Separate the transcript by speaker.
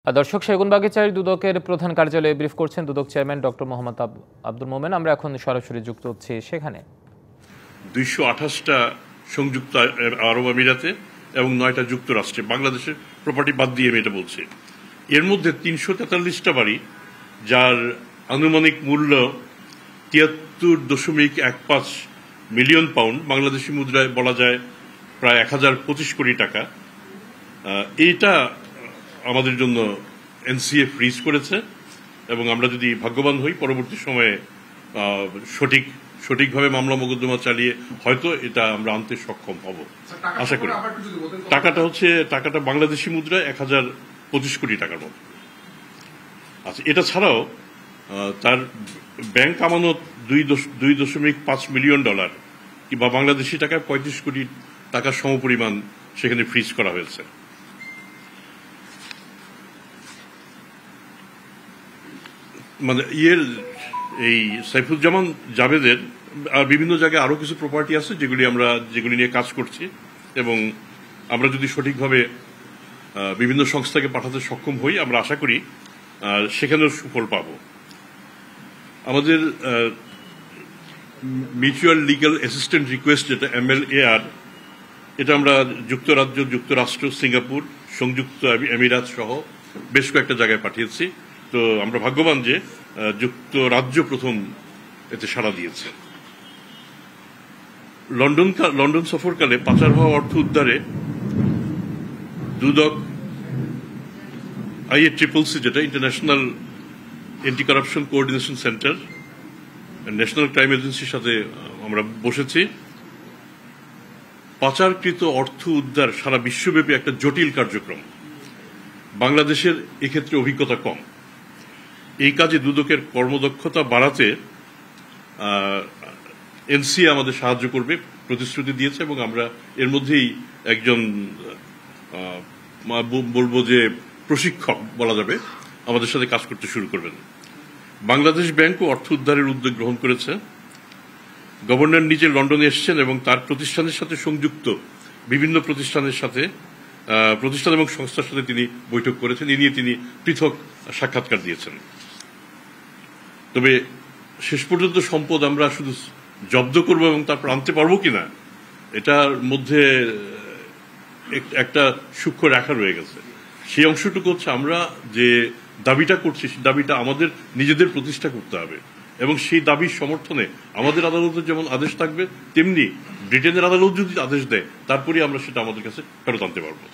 Speaker 1: দর্শক, সেগুনবাগিচার দুদকের প্রধান কার্যালয়ে ব্রিফ করছেন দুদক চেয়ারম্যান ডক্টর মোহাম্মদ আব্দুল মোমেন। আমরা এখন সরাসরি যুক্ত হচ্ছি সেখানে।
Speaker 2: 228টা সংযুক্ত আরব আমিরাতে এবং 9টা যুক্তরাষ্ট্রে, বাংলাদেশের প্রপার্টি বাদ দিয়ে আমি এটা বলছি। এর মধ্যে 343টা বাড়ি, যার আনুমানিক মূল্য 73.15 মিলিয়ন পাউন্ড, বাংলাদেশি মুদ্রায় বলা যায় প্রায় 1025 কোটি টাকা। এইটা আমাদের জন্য এনসিএ ফ্রিজ করেছে এবং আমরা যদি ভাগ্যবান হই পরবর্তী সময়ে সঠিকভাবে মামলা মোকদ্দমা চালিয়ে হয়তো এটা আমরা আনতে সক্ষম হব আশা করি। টাকাটা বাংলাদেশি মুদ্রায় 1025 কোটি টাকার মতো। আচ্ছা, এটা ছাড়াও তার ব্যাংক আমানত $2.5 মিলিয়ন কিংবা বাংলাদেশি টাকায় 35 কোটি টাকার সমপরিমাণ সেখানে ফ্রিজ করা হয়েছে। মানে এই সাইফুজ্জামান জাভেদের আর বিভিন্ন জায়গায় আরো কিছু প্রপার্টি আছে যেগুলি নিয়ে কাজ করছি এবং আমরা যদি সঠিকভাবে বিভিন্ন সংস্থাকে পাঠাতে সক্ষম হই আমরা আশা করি সেখানেও সুফল পাব। আমাদের মিউচুয়াল লিগ্যাল অ্যাসিস্ট্যান্ট রিকোয়েস্ট, যেটা MLAR, এটা আমরা যুক্তরাজ্য, যুক্তরাষ্ট্র, সিঙ্গাপুর, সংযুক্ত আমিরাত সহ বেশ কয়েকটা জায়গায় পাঠিয়েছি। তো আমরা ভাগ্যবান যে যুক্তরাজ্য প্রথম এতে সাড়া দিয়েছে। লন্ডন সফরকালে পাচার হওয়া অর্থ উদ্ধারে দুদক IACCC, যেটা international anti corruption coordination centre, national crime এজেন্সির সাথে আমরা বসেছি। পাচারকৃত অর্থ উদ্ধার সারা বিশ্বব্যাপী একটা জটিল কার্যক্রম। বাংলাদেশের এক্ষেত্রে অভিজ্ঞতা কম। এই কাজে দুদকের কর্মদক্ষতা বাড়াতে এনসিএ আমাদের সাহায্য করবে প্রতিশ্রুতি দিয়েছে এবং আমরা এর মধ্যেই একজন বলবো যে প্রশিক্ষক বলা যাবে আমাদের সাথে কাজ করতে শুরু করবেন। বাংলাদেশ ব্যাংকও অর্থ উদ্ধারের উদ্যোগ গ্রহণ করেছে। গভর্নর নিজে লন্ডনে এসেছেন এবং তার প্রতিষ্ঠানের সাথে সংযুক্ত বিভিন্ন প্রতিষ্ঠান এবং সংস্থার সাথে তিনি বৈঠক করেছেন। এ নিয়ে তিনি পৃথক সাক্ষাৎকার দিয়েছেন। তবে শেষ পর্যন্ত সম্পদ আমরা শুধু জব্দ করব এবং তারপর আনতে পারবো কিনা, এটার মধ্যে একটা সূক্ষ্ম রেখা রয়ে গেছে। সেই অংশটুকু হচ্ছে আমরা যে দাবিটা করছি, সেই দাবিটা আমাদের নিজেদের প্রতিষ্ঠা করতে হবে এবং সেই দাবির সমর্থনে আমাদের আদালতের যেমন আদেশ থাকবে, তেমনি ব্রিটেনের আদালত যদি আদেশ দেয় তারপরে আমরা সেটা আমাদের কাছে ফেরত আনতে পারবো।